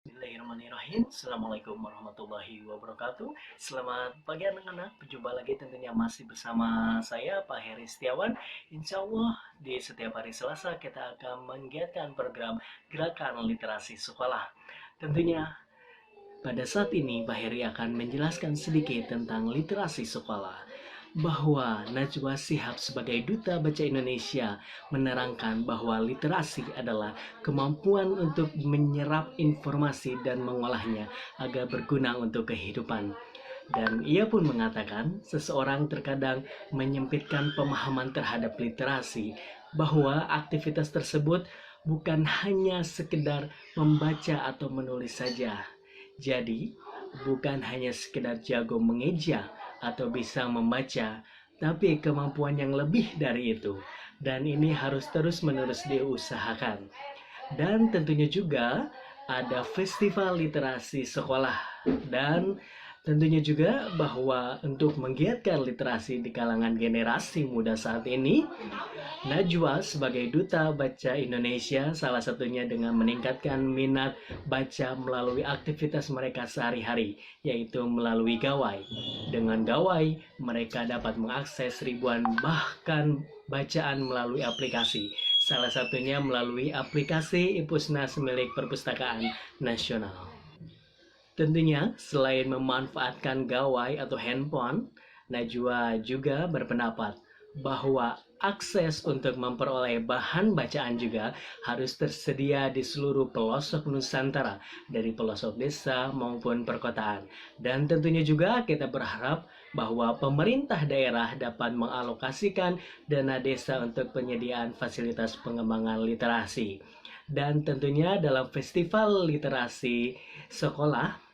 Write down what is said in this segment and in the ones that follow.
Bismillahirrahmanirrahim. Assalamualaikum warahmatullahi wabarakatuh. Selamat pagi anak-anak. Berjumpa lagi tentunya masih bersama saya Pak Heri Setiawan. Insya Allah di setiap hari Selasa kita akan menggiatkan program Gerakan Literasi Sekolah. Tentunya pada saat ini Pak Heri akan menjelaskan sedikit tentang literasi sekolah, bahwa Najwa Shihab sebagai Duta Baca Indonesia menerangkan bahwa literasi adalah kemampuan untuk menyerap informasi dan mengolahnya agar berguna untuk kehidupan. Dan ia pun mengatakan seseorang terkadang menyempitkan pemahaman terhadap literasi, bahwa aktivitas tersebut bukan hanya sekedar membaca atau menulis saja. Jadi, bukan hanya sekedar jago mengeja atau bisa membaca, tapi kemampuan yang lebih dari itu. Dan ini harus terus-menerus diusahakan. Dan tentunya juga ada festival literasi sekolah. Dan tentunya juga bahwa untuk menggiatkan literasi di kalangan generasi muda saat ini, Najwa sebagai Duta Baca Indonesia salah satunya dengan meningkatkan minat baca melalui aktivitas mereka sehari-hari, yaitu melalui gawai. Dengan gawai, mereka dapat mengakses ribuan bahkan bacaan melalui aplikasi. Salah satunya melalui aplikasi Ipusnas milik Perpustakaan Nasional. Tentunya, selain memanfaatkan gawai atau handphone, Najwa juga berpendapat bahwa akses untuk memperoleh bahan bacaan juga harus tersedia di seluruh pelosok Nusantara, dari pelosok desa maupun perkotaan. Dan tentunya juga kita berharap bahwa pemerintah daerah dapat mengalokasikan dana desa untuk penyediaan fasilitas pengembangan literasi. Dan tentunya dalam festival literasi sekolah,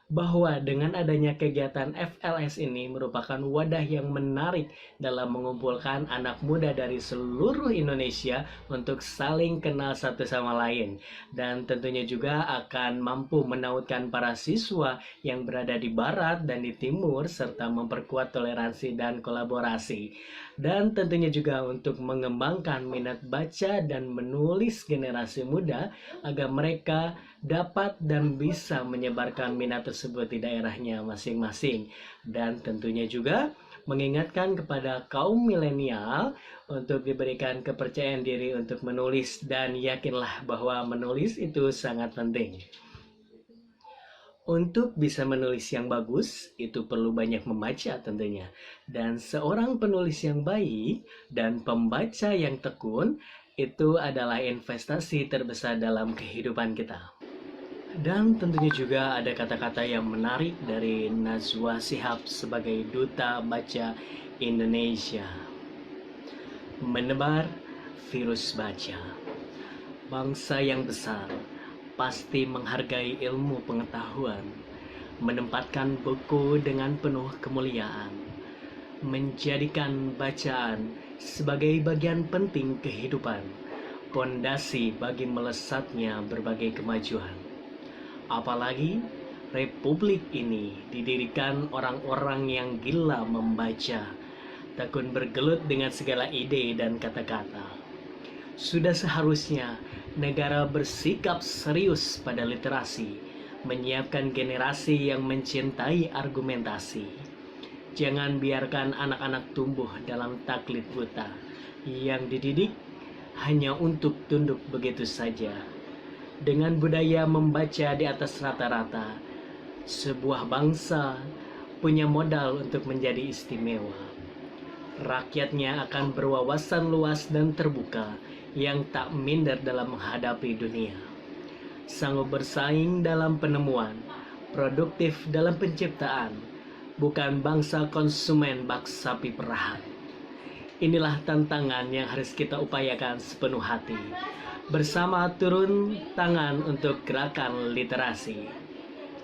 bahwa dengan adanya kegiatan FLS ini merupakan wadah yang menarik dalam mengumpulkan anak muda dari seluruh Indonesia untuk saling kenal satu sama lain, dan tentunya juga akan mampu menautkan para siswa yang berada di barat dan di timur serta memperkuat toleransi dan kolaborasi, dan tentunya juga untuk mengembangkan minat baca dan menulis generasi muda agar mereka dapat dan bisa menyebarkan minat tersebut di daerahnya masing-masing. Dan tentunya juga mengingatkan kepada kaum milenial untuk diberikan kepercayaan diri untuk menulis, dan yakinlah bahwa menulis itu sangat penting. Untuk bisa menulis yang bagus, itu perlu banyak membaca tentunya. Dan seorang penulis yang baik dan pembaca yang tekun, itu adalah investasi terbesar dalam kehidupan kita. Dan tentunya juga ada kata-kata yang menarik dari Najwa Shihab sebagai Duta Baca Indonesia. Menebar virus baca. Bangsa yang besar pasti menghargai ilmu pengetahuan, menempatkan buku dengan penuh kemuliaan, menjadikan bacaan sebagai bagian penting kehidupan, pondasi bagi melesatnya berbagai kemajuan. Apalagi republik ini didirikan orang-orang yang gila membaca, tekun bergelut dengan segala ide dan kata-kata. Sudah seharusnya negara bersikap serius pada literasi, menyiapkan generasi yang mencintai argumentasi. Jangan biarkan anak-anak tumbuh dalam taklid buta, yang dididik hanya untuk tunduk begitu saja. Dengan budaya membaca di atas rata-rata, sebuah bangsa punya modal untuk menjadi istimewa. Rakyatnya akan berwawasan luas dan terbuka, yang tak minder dalam menghadapi dunia. Sanggup bersaing dalam penemuan, produktif dalam penciptaan, bukan bangsa konsumen bak sapi perahan. Inilah tantangan yang harus kita upayakan sepenuh hati, bersama turun tangan untuk gerakan literasi.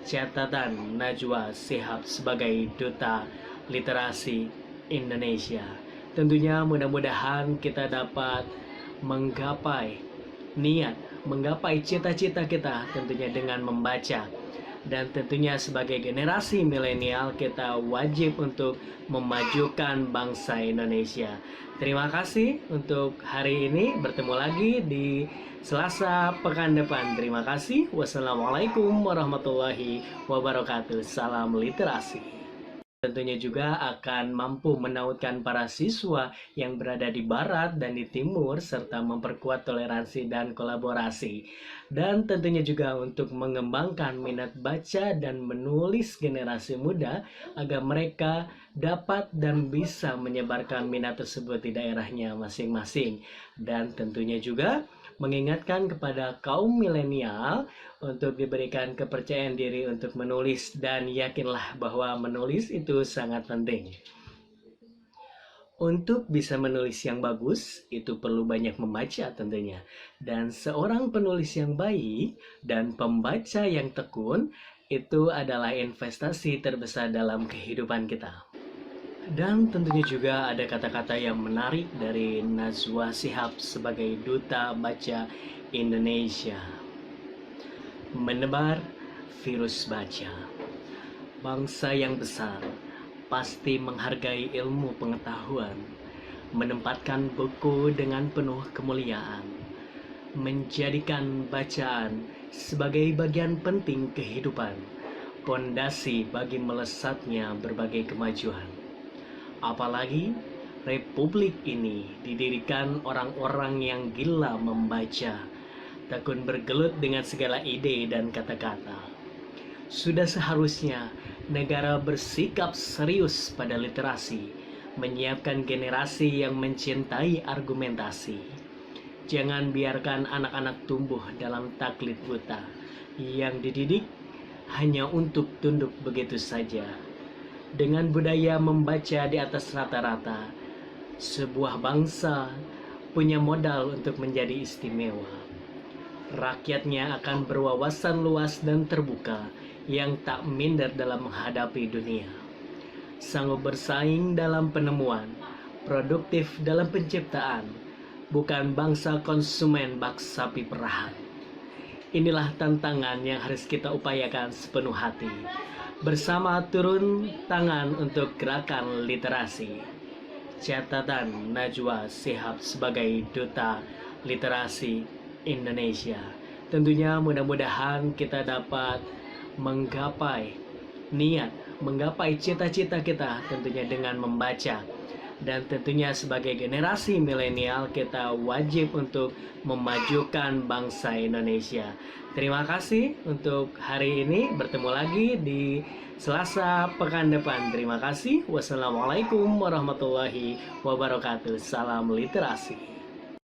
Catatan Najwa Shihab sebagai Duta Literasi Indonesia. Tentunya mudah-mudahan kita dapat menggapai niat, menggapai cita-cita kita tentunya dengan membaca. Dan tentunya sebagai generasi milenial kita wajib untuk memajukan bangsa Indonesia. Terima kasih untuk hari ini, bertemu lagi di Selasa pekan depan. Terima kasih. Wassalamualaikum warahmatullahi wabarakatuh. Salam literasi. Tentunya juga akan mampu menautkan para siswa yang berada di barat dan di timur serta memperkuat toleransi dan kolaborasi. Dan tentunya juga untuk mengembangkan minat baca dan menulis generasi muda agar mereka dapat dan bisa menyebarkan minat tersebut di daerahnya masing-masing. Dan tentunya juga mengingatkan kepada kaum milenial untuk diberikan kepercayaan diri untuk menulis, dan yakinlah bahwa menulis itu sangat penting. Untuk bisa menulis yang bagus, itu perlu banyak membaca tentunya. Dan seorang penulis yang baik dan pembaca yang tekun, itu adalah investasi terbesar dalam kehidupan kita. Dan tentunya juga ada kata-kata yang menarik dari Najwa Shihab sebagai Duta Baca Indonesia. Menebar virus baca. Bangsa yang besar pasti menghargai ilmu pengetahuan, menempatkan buku dengan penuh kemuliaan, menjadikan bacaan sebagai bagian penting kehidupan, pondasi bagi melesatnya berbagai kemajuan. Apalagi republik ini didirikan orang-orang yang gila membaca, tekun bergelut dengan segala ide dan kata-kata. Sudah seharusnya negara bersikap serius pada literasi, menyiapkan generasi yang mencintai argumentasi. Jangan biarkan anak-anak tumbuh dalam taklid buta, yang dididik hanya untuk tunduk begitu saja. Dengan budaya membaca di atas rata-rata, sebuah bangsa punya modal untuk menjadi istimewa. Rakyatnya akan berwawasan luas dan terbuka, yang tak minder dalam menghadapi dunia. Sanggup bersaing dalam penemuan, produktif dalam penciptaan, bukan bangsa konsumen bak sapi perahan. Inilah tantangan yang harus kita upayakan sepenuh hati. Bersama turun tangan untuk gerakan literasi. Catatan Najwa Shihab sebagai Duta Literasi Indonesia. Tentunya mudah-mudahan kita dapat menggapai niat, menggapai cita-cita kita tentunya dengan membaca. Dan tentunya sebagai generasi milenial kita wajib untuk memajukan bangsa Indonesia. Terima kasih untuk hari ini, bertemu lagi di Selasa pekan depan. Terima kasih. Wassalamualaikum warahmatullahi wabarakatuh. Salam literasi.